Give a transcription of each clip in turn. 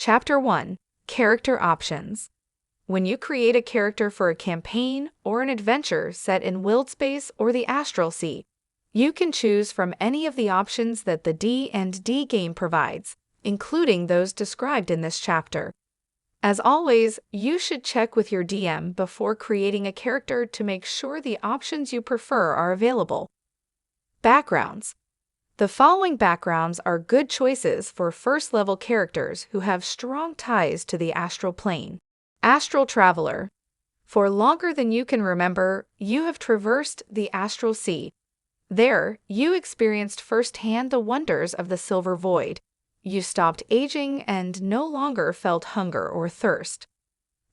Chapter 1. Character Options. When you create a character for a campaign or an adventure set in Willed Space or the Astral Sea, you can choose from any of the options that the D&D game provides, including those described in this chapter. As always, you should check with your DM before creating a character to make sure the options you prefer are available. Backgrounds. The following backgrounds are good choices for first-level characters who have strong ties to the astral plane. Astral Traveler. For longer than you can remember, you have traversed the Astral Sea. There, you experienced firsthand the wonders of the Silver Void. You stopped aging and no longer felt hunger or thirst.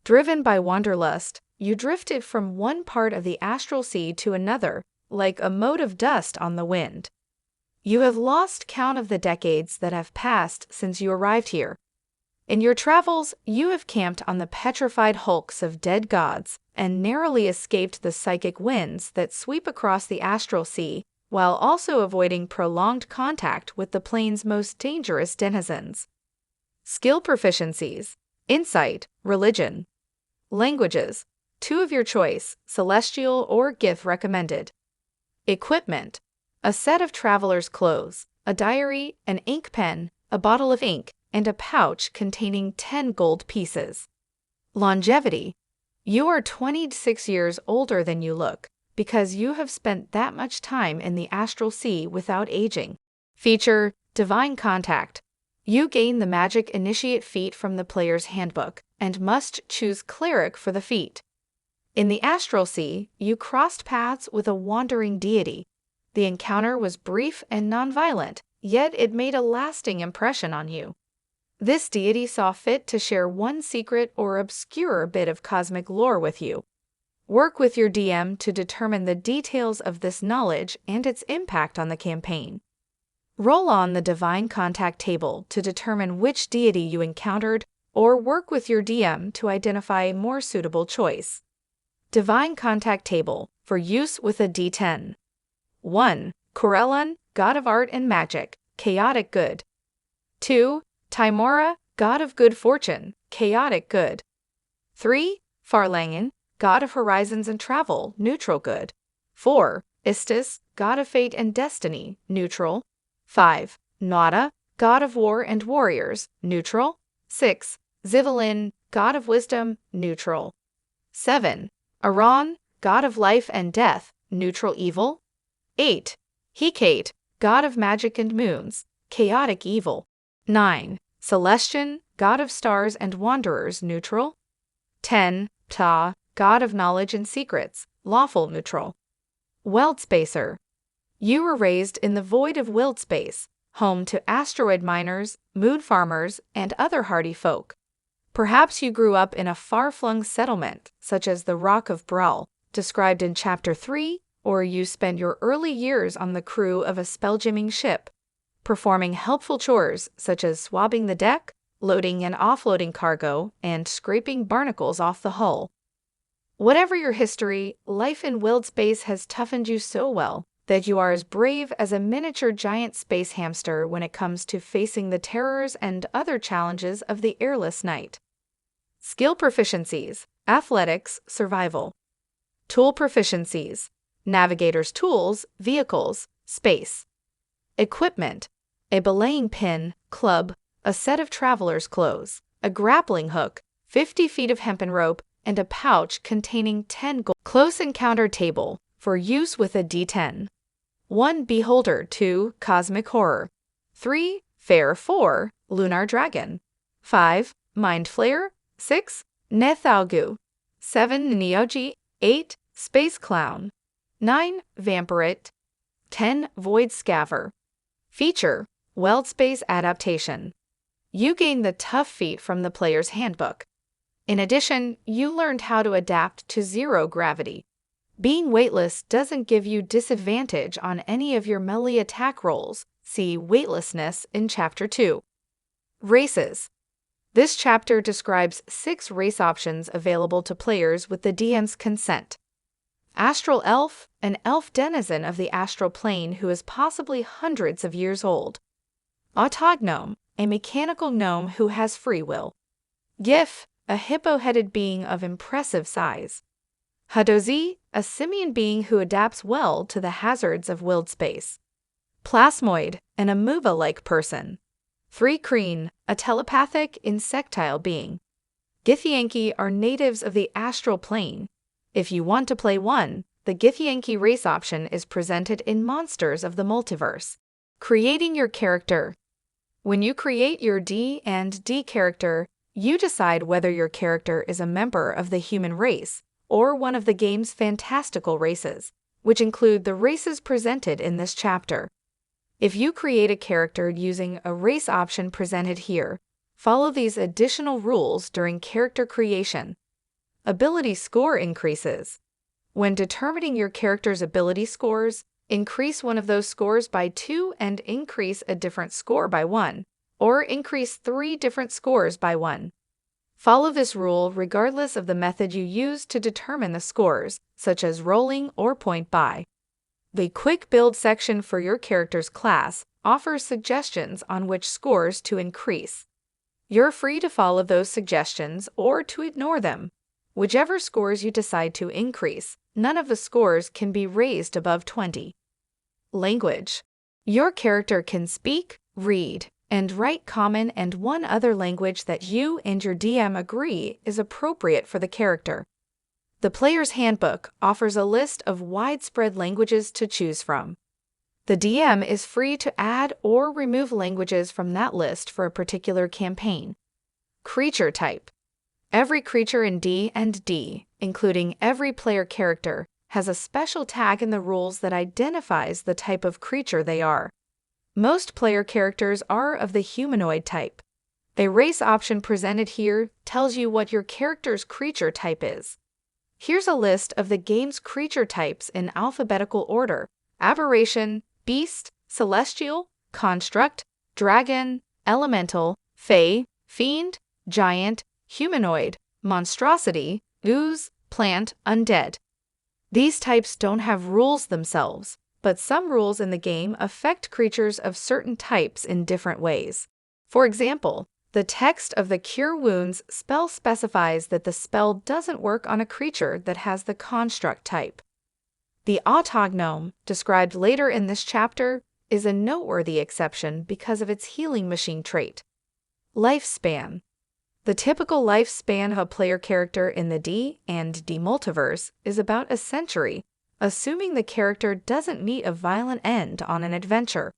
Driven by wanderlust, you drifted from one part of the Astral Sea to another, like a mote of dust on the wind. You have lost count of the decades that have passed since you arrived here. In your travels, you have camped on the petrified hulks of dead gods and narrowly escaped the psychic winds that sweep across the Astral Sea, while also avoiding prolonged contact with the plane's most dangerous denizens. Skill proficiencies: Insight, Religion. Languages: 2 of your choice, Celestial or Gith recommended. Equipment: a set of traveler's clothes, a diary, an ink pen, a bottle of ink, and a pouch containing 10 gold pieces. Longevity: you are 26 years older than you look, because you have spent that much time in the Astral Sea without aging. Feature: Divine Contact. You gain the Magic Initiate feat from the player's handbook, and must choose Cleric for the feat. In the Astral Sea, you crossed paths with a wandering deity. The encounter was brief and nonviolent, yet it made a lasting impression on you. This deity saw fit to share one secret or obscure bit of cosmic lore with you. Work with your DM to determine the details of this knowledge and its impact on the campaign. Roll on the Divine Contact table to determine which deity you encountered, or work with your DM to identify a more suitable choice. Divine Contact table for use with a D10. 1. Corellon, God of Art and Magic, Chaotic Good. 2. Timora, God of Good Fortune, Chaotic Good. 3. Farlangen, God of Horizons and Travel, Neutral Good. 4. Istis, God of Fate and Destiny, Neutral. 5. Nada, God of War and Warriors, Neutral. 6. Zivalin, God of Wisdom, Neutral. 7. Aran, God of Life and Death, Neutral Evil. 8. Hecate, God of Magic and Moons, Chaotic Evil. 9. Celestian, God of Stars and Wanderers, Neutral. 10. Ptah, God of Knowledge and Secrets, Lawful Neutral. Willed Spacer. You were raised in the void of Willed Space, home to asteroid miners, moon farmers, and other hardy folk. Perhaps you grew up in a far-flung settlement, such as the Rock of Bral, described in Chapter 3, or you spent your early years on the crew of a spelljamming ship, performing helpful chores such as swabbing the deck, loading and offloading cargo, and scraping barnacles off the hull. Whatever your history, life in Willed Space has toughened you so well that you are as brave as a miniature giant space hamster when it comes to facing the terrors and other challenges of the airless night. Skill proficiencies: Athletics, Survival. Tool proficiencies: Navigator's tools, vehicles, space. Equipment: a belaying pin, club, a set of traveler's clothes, a grappling hook, 50 feet of hempen rope, and a pouch containing 10 gold. Close Encounter table for use with a D10. 1. Beholder. 2. Cosmic Horror. 3. Fair. 4. Lunar Dragon. 5. Mind Flayer. 6. Nethalgu. 7. Neogi. 8. Space Clown. 9. Vampirate. 10. Void Scaver. Feature: Willed Space Adaptation. You gain the tough feat from the player's handbook. In addition, you learned how to adapt to zero gravity. Being weightless doesn't give you disadvantage on any of your melee attack rolls. See Weightlessness in Chapter 2. Races. This chapter describes 6 race options available to players with the DM's consent. Astral Elf, an elf denizen of the astral plane who is possibly hundreds of years old. Autognome, a mechanical gnome who has free will. Gif, a hippo-headed being of impressive size. Hadozi, a simian being who adapts well to the hazards of willed space. Plasmoid, an amoeba-like person. 3 Kreen, a telepathic, insectile being. Githyanki are natives of the astral plane. If you want to play one, the Githyanki race option is presented in Monsters of the Multiverse. Creating your character. When you create your D&D character, you decide whether your character is a member of the human race or one of the game's fantastical races, which include the races presented in this chapter. If you create a character using a race option presented here, follow these additional rules during character creation. Ability score increases. When determining your character's ability scores, increase one of those scores by 2 and increase a different score by 1, or increase 3 different scores by 1. Follow this rule regardless of the method you use to determine the scores, such as rolling or point buy. The Quick Build section for your character's class offers suggestions on which scores to increase. You're free to follow those suggestions or to ignore them. Whichever scores you decide to increase, none of the scores can be raised above 20. Language. Your character can speak, read, and write common and one other language that you and your DM agree is appropriate for the character. The Player's Handbook offers a list of widespread languages to choose from. The DM is free to add or remove languages from that list for a particular campaign. Creature type. Every creature in D&D, including every player character, has a special tag in the rules that identifies the type of creature they are. Most player characters are of the humanoid type. The race option presented here tells you what your character's creature type is. Here's a list of the game's creature types in alphabetical order: aberration, beast, celestial, construct, dragon, elemental, fae, fiend, giant, humanoid, monstrosity, ooze, plant, undead. These types don't have rules themselves, but some rules in the game affect creatures of certain types in different ways. For example, the text of the Cure Wounds spell specifies that the spell doesn't work on a creature that has the construct type. The autognome, described later in this chapter, is a noteworthy exception because of its healing machine trait. Lifespan. The typical lifespan of a player character in the D&D multiverse is about a century, assuming the character doesn't meet a violent end on an adventure.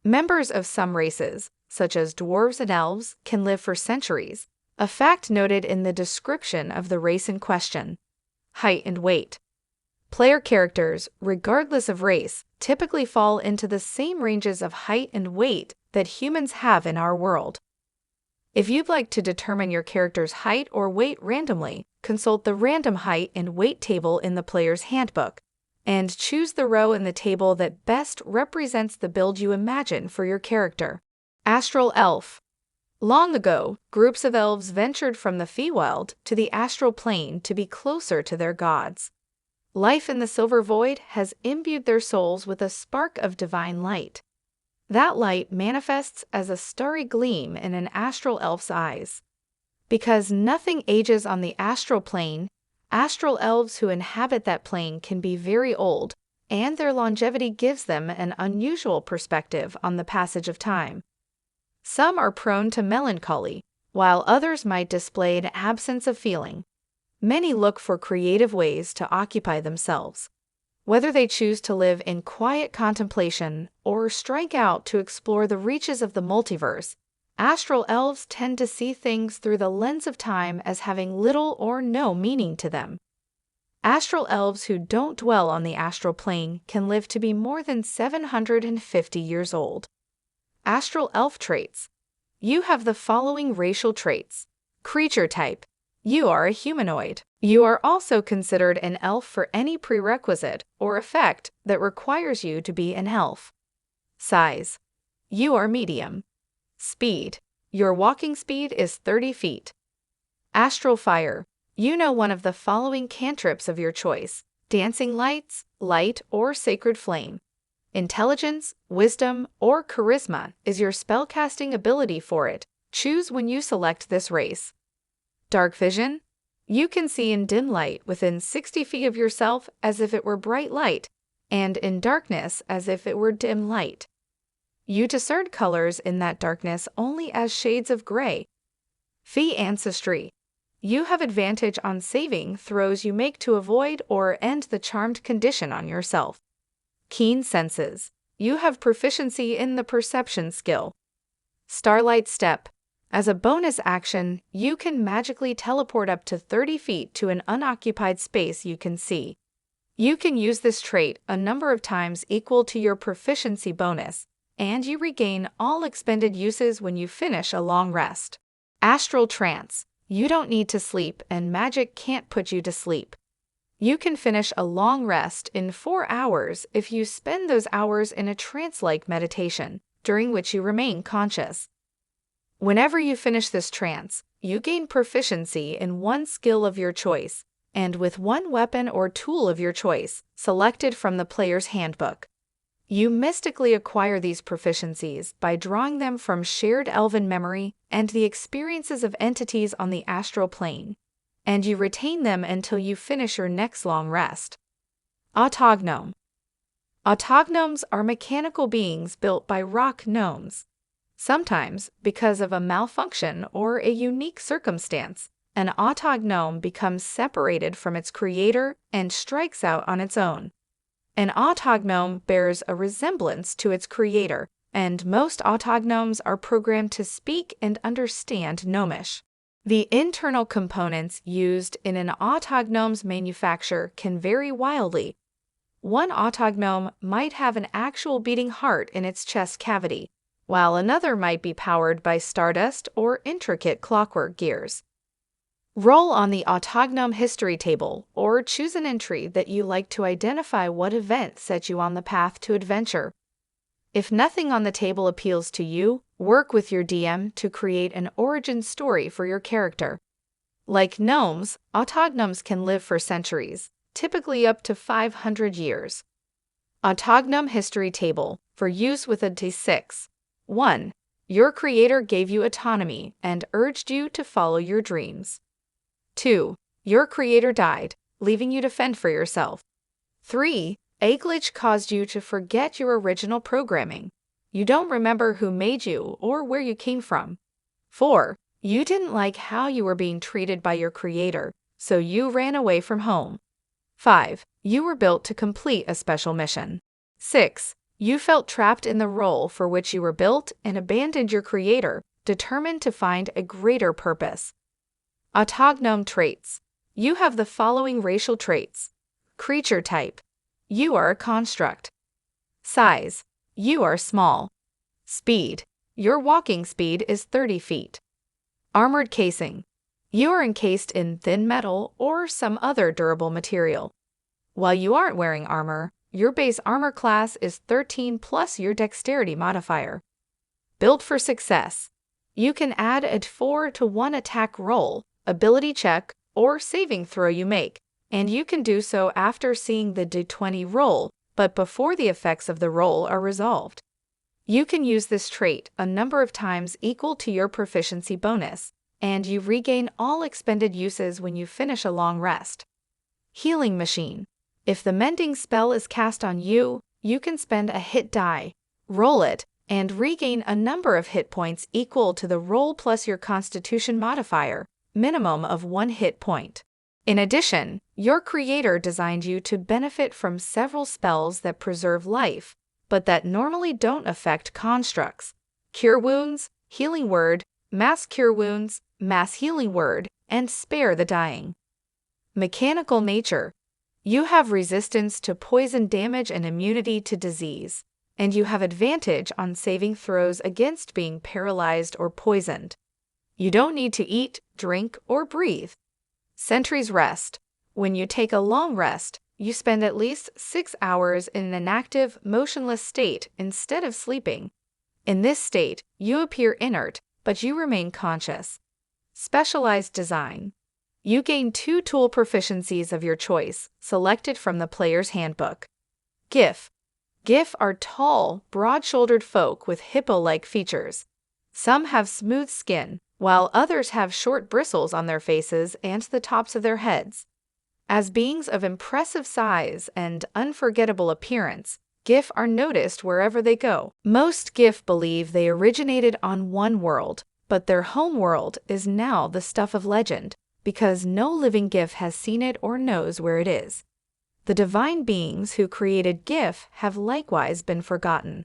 Members of some races, such as dwarves and elves, can live for centuries, a fact noted in the description of the race in question. Height and weight. Player characters, regardless of race, typically fall into the same ranges of height and weight that humans have in our world. If you'd like to determine your character's height or weight randomly, consult the random height and weight table in the Player's Handbook, and choose the row in the table that best represents the build you imagine for your character. Astral Elf. Long ago, groups of elves ventured from the Feywild to the astral plane to be closer to their gods. Life in the Silver Void has imbued their souls with a spark of divine light. That light manifests as a starry gleam in an astral elf's eyes. Because nothing ages on the astral plane, astral elves who inhabit that plane can be very old, and their longevity gives them an unusual perspective on the passage of time. Some are prone to melancholy, while others might display an absence of feeling. Many look for creative ways to occupy themselves. Whether they choose to live in quiet contemplation or strike out to explore the reaches of the multiverse, astral elves tend to see things through the lens of time as having little or no meaning to them. Astral elves who don't dwell on the astral plane can live to be more than 750 years old. Astral elf traits. You have the following racial traits. Creature type. You are a humanoid. You are also considered an elf for any prerequisite or effect that requires you to be an elf. Size. You are medium. Speed. Your walking speed is 30 feet. Astral fire. You know one of the following cantrips of your choice: dancing lights, light, or sacred flame. Intelligence, wisdom, or charisma is your spellcasting ability for it. Choose when you select this race. Dark vision. You can see in dim light within 60 feet of yourself as if it were bright light, and in darkness as if it were dim light. You discern colors in that darkness only as shades of gray. Fey ancestry. You have advantage on saving throws you make to avoid or end the charmed condition on yourself. Keen senses. You have proficiency in the perception skill. Starlight step. As a bonus action, you can magically teleport up to 30 feet to an unoccupied space you can see. You can use this trait a number of times equal to your proficiency bonus, and you regain all expended uses when you finish a long rest. Astral trance. You don't need to sleep, and magic can't put you to sleep. You can finish a long rest in 4 hours if you spend those hours in a trance-like meditation, during which you remain conscious. Whenever you finish this trance, you gain proficiency in one skill of your choice, and with one weapon or tool of your choice, selected from the player's handbook. You mystically acquire these proficiencies by drawing them from shared elven memory and the experiences of entities on the astral plane, and you retain them until you finish your next long rest. Autognome. Autognomes are mechanical beings built by rock gnomes. Sometimes, because of a malfunction or a unique circumstance, an autognome becomes separated from its creator and strikes out on its own. An autognome bears a resemblance to its creator, and most autognomes are programmed to speak and understand Gnomish. The internal components used in an autognome's manufacture can vary wildly. One autognome might have an actual beating heart in its chest cavity, while another might be powered by stardust or intricate clockwork gears. Roll on the autognome history table, or choose an entry that you like to identify what event set you on the path to adventure. If nothing on the table appeals to you, work with your DM to create an origin story for your character. Like gnomes, autognomes can live for centuries, typically up to 500 years. Autognome history table, for use with a D6. 1. Your creator gave you autonomy and urged you to follow your dreams. 2. Your creator died, leaving you to fend for yourself. 3. A glitch caused you to forget your original programming. You don't remember who made you or where you came from. 4. You didn't like how you were being treated by your creator, so you ran away from home. 5. You were built to complete a special mission. 6. You felt trapped in the role for which you were built and abandoned your creator, determined to find a greater purpose. Autognome traits. You have the following racial traits. Creature type. You are a construct. Size. You are small. Speed. Your walking speed is 30 feet. Armored casing. You are encased in thin metal or some other durable material. While you aren't wearing armor, your base armor class is 13 plus your dexterity modifier. Built for success. You can add a 4-to-1 attack roll, ability check, or saving throw you make, and you can do so after seeing the D20 roll, but before the effects of the roll are resolved. You can use this trait a number of times equal to your proficiency bonus, and you regain all expended uses when you finish a long rest. Healing machine. If the mending spell is cast on you, you can spend a hit die, roll it, and regain a number of hit points equal to the roll plus your constitution modifier, minimum of 1 hit point. In addition, your creator designed you to benefit from several spells that preserve life, but that normally don't affect constructs. Cure Wounds, Healing Word, Mass Cure Wounds, Mass Healing Word, and Spare the Dying. Mechanical nature. You have resistance to poison damage and immunity to disease, and you have advantage on saving throws against being paralyzed or poisoned. You don't need to eat, drink, or breathe. Sentry's rest. When you take a long rest, you spend at least 6 hours in an active, motionless state instead of sleeping. In this state, you appear inert, but you remain conscious. Specialized design. You gain 2 tool proficiencies of your choice, selected from the player's handbook. GIF. GIF are tall, broad-shouldered folk with hippo-like features. Some have smooth skin, while others have short bristles on their faces and the tops of their heads. As beings of impressive size and unforgettable appearance, GIF are noticed wherever they go. Most GIF believe they originated on one world, but their home world is now the stuff of legend, because no living GIF has seen it or knows where it is. The divine beings who created GIF have likewise been forgotten.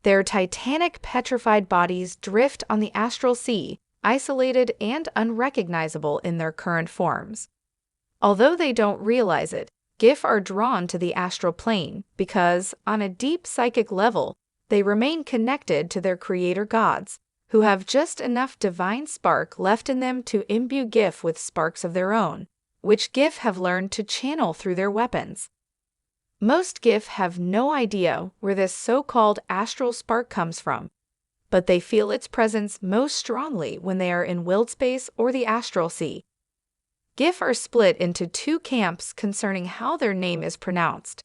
Their titanic petrified bodies drift on the astral sea, isolated and unrecognizable in their current forms. Although they don't realize it, GIF are drawn to the astral plane because, on a deep psychic level, they remain connected to their creator gods, who have just enough divine spark left in them to imbue GIF with sparks of their own, which GIF have learned to channel through their weapons. Most GIF have no idea where this so-called astral spark comes from, but they feel its presence most strongly when they are in willed space or the astral sea. GIF are split into two camps concerning how their name is pronounced.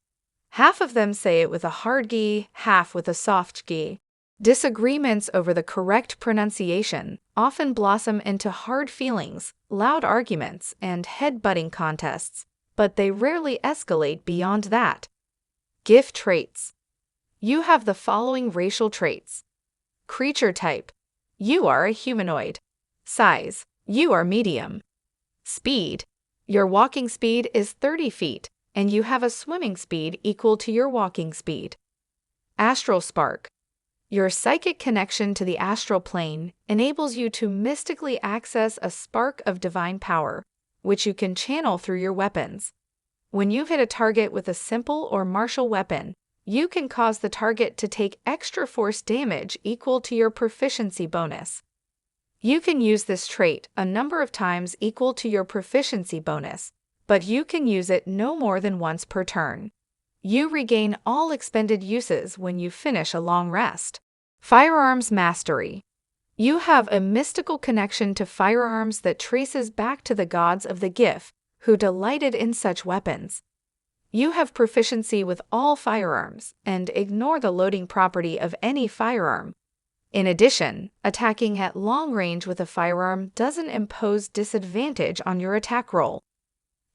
Half of them say it with a hard G, half with a soft G. Disagreements over the correct pronunciation often blossom into hard feelings, loud arguments, and head-butting contests, but they rarely escalate beyond that. GIF traits. You have the following racial traits. Creature type. You are a humanoid. Size. You are medium. Speed. Your walking speed is 30 feet, and you have a swimming speed equal to your walking speed. Astral spark. Your psychic connection to the astral plane enables you to mystically access a spark of divine power, which you can channel through your weapons. When you hit a target with a simple or martial weapon, you can cause the target to take extra force damage equal to your proficiency bonus. You can use this trait a number of times equal to your proficiency bonus, but you can use it no more than once per turn. You regain all expended uses when you finish a long rest. Firearms mastery. You have a mystical connection to firearms that traces back to the gods of the GIF, who delighted in such weapons. You have proficiency with all firearms and ignore the loading property of any firearm. In addition, attacking at long range with a firearm doesn't impose disadvantage on your attack roll.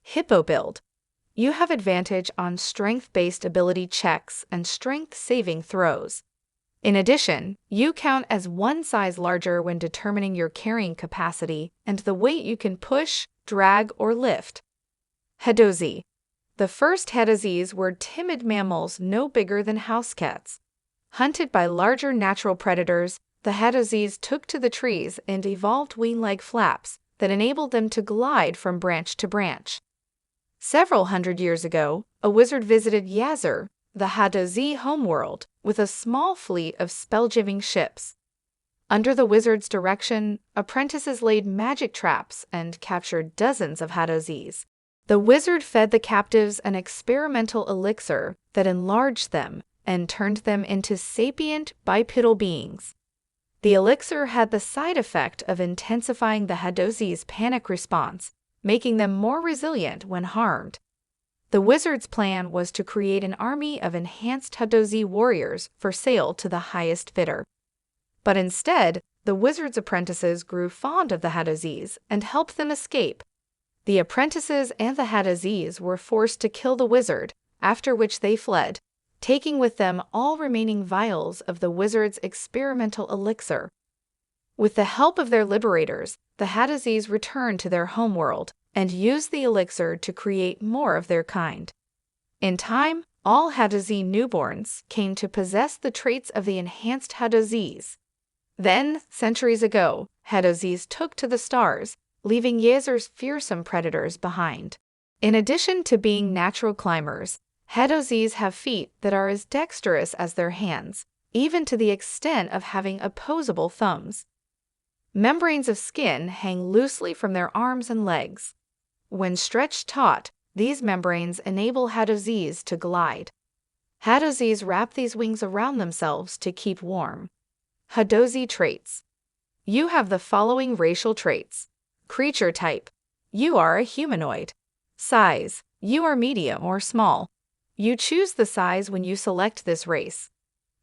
Hippo build. You have advantage on strength-based ability checks and strength saving throws. In addition, you count as one size larger when determining your carrying capacity and the weight you can push, drag, or lift. Hadozi. The first Hadozis were timid mammals no bigger than house cats. Hunted by larger natural predators, the Hadozis took to the trees and evolved wing-like flaps that enabled them to glide from branch to branch. Several hundred years ago, a wizard visited Yazur, the Hadozi homeworld, with a small fleet of spell-giving ships. Under the wizard's direction, apprentices laid magic traps and captured dozens of Hadozis. The wizard fed the captives an experimental elixir that enlarged them and turned them into sapient bipedal beings. The elixir had the side effect of intensifying the Hadozis' panic response, making them more resilient when harmed. The wizard's plan was to create an army of enhanced Hadozi warriors for sale to the highest bidder. But instead, the wizard's apprentices grew fond of the Hadozis and helped them escape. The apprentices and the Hadozis were forced to kill the wizard, after which they fled, taking with them all remaining vials of the wizard's experimental elixir. With the help of their liberators, the Hadozis returned to their homeworld and used the elixir to create more of their kind. In time, all Hadozi newborns came to possess the traits of the enhanced Hadozis. Then, centuries ago, Hadozis took to the stars, leaving Yazur's fearsome predators behind. In addition to being natural climbers, Hadozis have feet that are as dexterous as their hands, even to the extent of having opposable thumbs. Membranes of skin hang loosely from their arms and legs. When stretched taut, these membranes enable Hadozis to glide. Hadozis wrap these wings around themselves to keep warm. Hadozi traits. You have the following racial traits. Creature type. You are a humanoid. Size. You are medium or small. You choose the size when you select this race.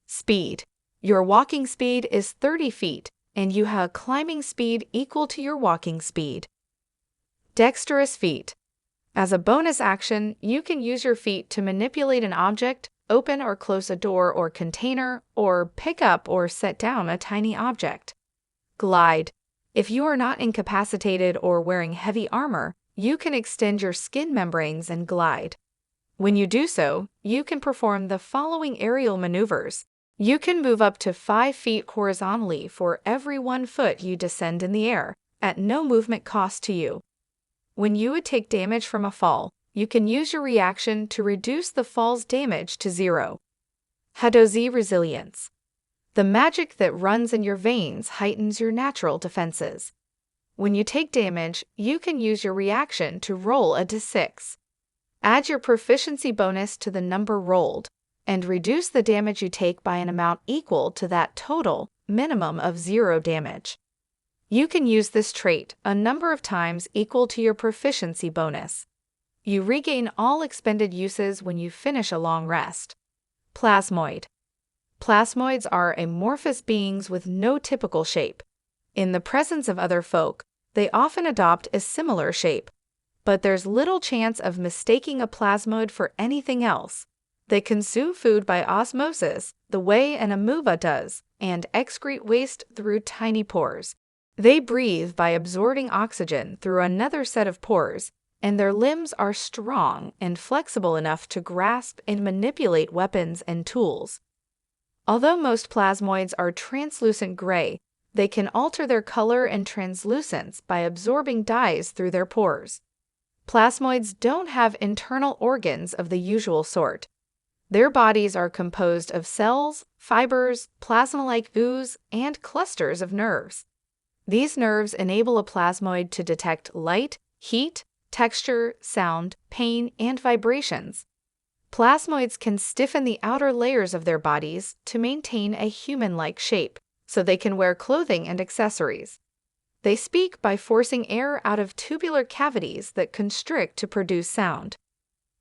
Speed. Your walking speed is 30 feet, and you have a climbing speed equal to your walking speed. Dexterous feat. As a bonus action, you can use your feet to manipulate an object, open or close a door or container, or pick up or set down a tiny object. Glide. If you are not incapacitated or wearing heavy armor, you can extend your skin membranes and glide. When you do so, you can perform the following aerial maneuvers. You can move up to 5 feet horizontally for every 1 foot you descend in the air, at no movement cost to you. When you would take damage from a fall, you can use your reaction to reduce the fall's damage to 0. Hadozi resilience. The magic that runs in your veins heightens your natural defenses. When you take damage, you can use your reaction to roll a d6. Add your proficiency bonus to the number rolled, and reduce the damage you take by an amount equal to that total minimum of 0 damage. You can use this trait a number of times equal to your proficiency bonus. You regain all expended uses when you finish a long rest. Plasmoid. Plasmoids are amorphous beings with no typical shape. In the presence of other folk, they often adopt a similar shape, but there's little chance of mistaking a plasmoid for anything else. They consume food by osmosis, the way an amoeba does, and excrete waste through tiny pores. They breathe by absorbing oxygen through another set of pores, and their limbs are strong and flexible enough to grasp and manipulate weapons and tools. Although most plasmoids are translucent gray, they can alter their color and translucence by absorbing dyes through their pores. Plasmoids don't have internal organs of the usual sort. Their bodies are composed of cells, fibers, plasma-like ooze, and clusters of nerves. These nerves enable a plasmoid to detect light, heat, texture, sound, pain, and vibrations. Plasmoids can stiffen the outer layers of their bodies to maintain a human-like shape, so they can wear clothing and accessories. They speak by forcing air out of tubular cavities that constrict to produce sound.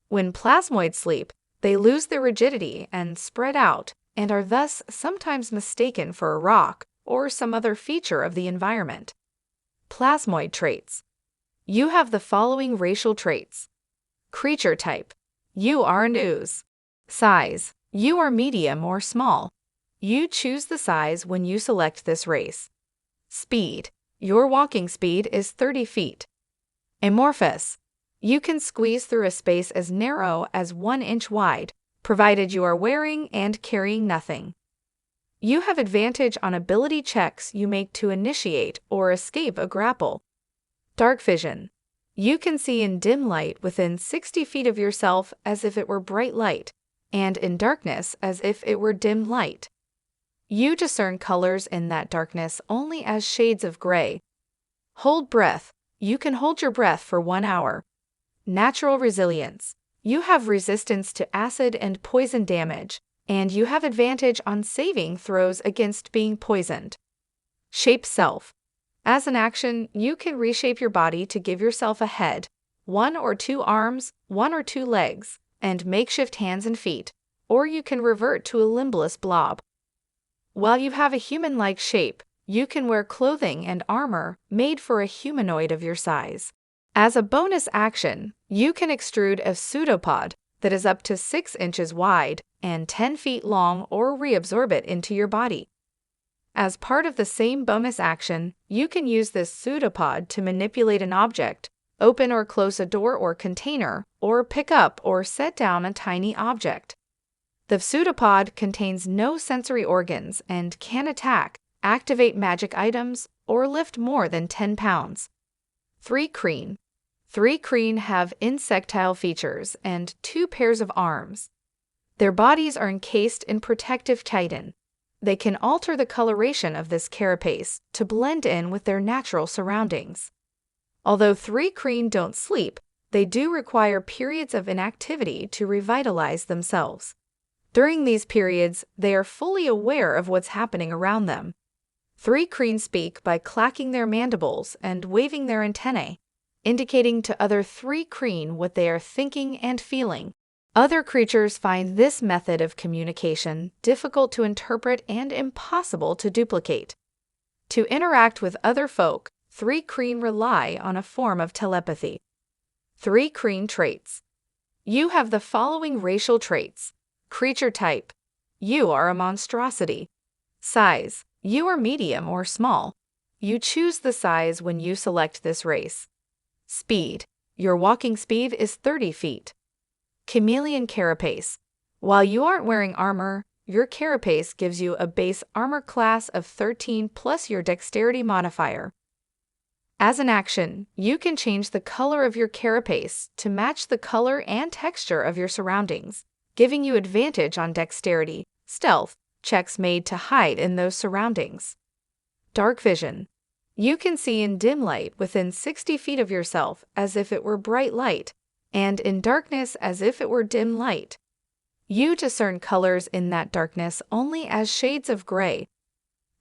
When plasmoids sleep, they lose their rigidity and spread out, and are thus sometimes mistaken for a rock or some other feature of the environment. Plasmoid traits. You have the following racial traits. Creature type. You are an ooze. Size. You are medium or small. You choose the size when you select this race. Speed. Your walking speed is 30 feet. Amorphous. You can squeeze through a space as narrow as 1 inch wide, provided you are wearing and carrying nothing. You have advantage on ability checks you make to initiate or escape a grapple. Dark vision. You can see in dim light within 60 feet of yourself as if it were bright light, and in darkness as if it were dim light. You discern colors in that darkness only as shades of gray. Hold breath. You can hold your breath for 1 hour. Natural resilience. You have resistance to acid and poison damage, and you have advantage on saving throws against being poisoned. Shape self. As an action, you can reshape your body to give yourself a head, 1 or 2 arms, 1 or 2 legs, and makeshift hands and feet, or you can revert to a limbless blob. While you have a human-like shape, you can wear clothing and armor made for a humanoid of your size. As a bonus action, you can extrude a pseudopod that is up to 6 inches wide and 10 feet long or reabsorb it into your body. As part of the same bonus action, you can use this pseudopod to manipulate an object, open or close a door or container, or pick up or set down a tiny object. The pseudopod contains no sensory organs and can attack, activate magic items, or lift more than 10 pounds. 3 Kreen. 3 Kreen have insectile features and 2 pairs of arms. Their bodies are encased in protective chitin. They can alter the coloration of this carapace to blend in with their natural surroundings. Although 3 Kreen don't sleep, they do require periods of inactivity to revitalize themselves. During these periods, they are fully aware of what's happening around them. 3 Kreen speak by clacking their mandibles and waving their antennae, indicating to other 3 Kreen what they are thinking and feeling. Other creatures find this method of communication difficult to interpret and impossible to duplicate. To interact with other folk, 3 Kreen rely on a form of telepathy. 3 Kreen traits. You have the following racial traits. Creature type. You are a monstrosity. Size. You are medium or small. You choose the size when you select this race. Speed. Your walking speed is 30 feet. Chameleon carapace. While you aren't wearing armor, your carapace gives you a base armor class of 13 plus your dexterity modifier. As an action, you can change the color of your carapace to match the color and texture of your surroundings, giving you advantage on dexterity, stealth, checks made to hide in those surroundings. Dark vision. You can see in dim light within 60 feet of yourself as if it were bright light, and in darkness as if it were dim light. You discern colors in that darkness only as shades of gray.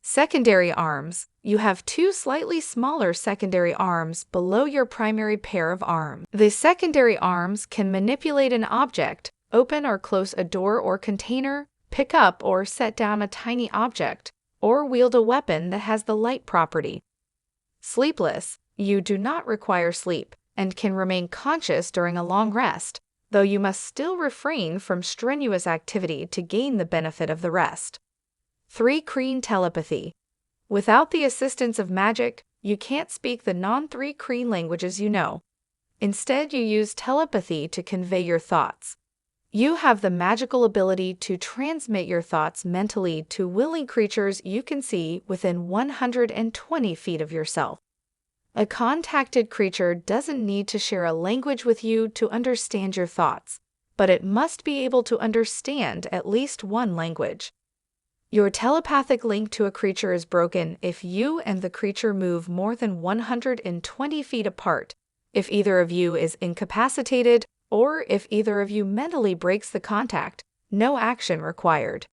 Secondary arms. You have 2 slightly smaller secondary arms below your primary pair of arms. The secondary arms can manipulate an object, open or close a door or container, pick up or set down a tiny object, or wield a weapon that has the light property. Sleepless. You do not require sleep and can remain conscious during a long rest, though you must still refrain from strenuous activity to gain the benefit of the rest. 3 Kreen telepathy. Without the assistance of magic, you can't speak the non-3 Kreen languages you know. Instead, you use telepathy to convey your thoughts. You have the magical ability to transmit your thoughts mentally to willing creatures you can see within 120 feet of yourself. A contacted creature doesn't need to share a language with you to understand your thoughts, but it must be able to understand at least one language. Your telepathic link to a creature is broken if you and the creature move more than 120 feet apart, if either of you is incapacitated, or if either of you mentally breaks the contact. No action required.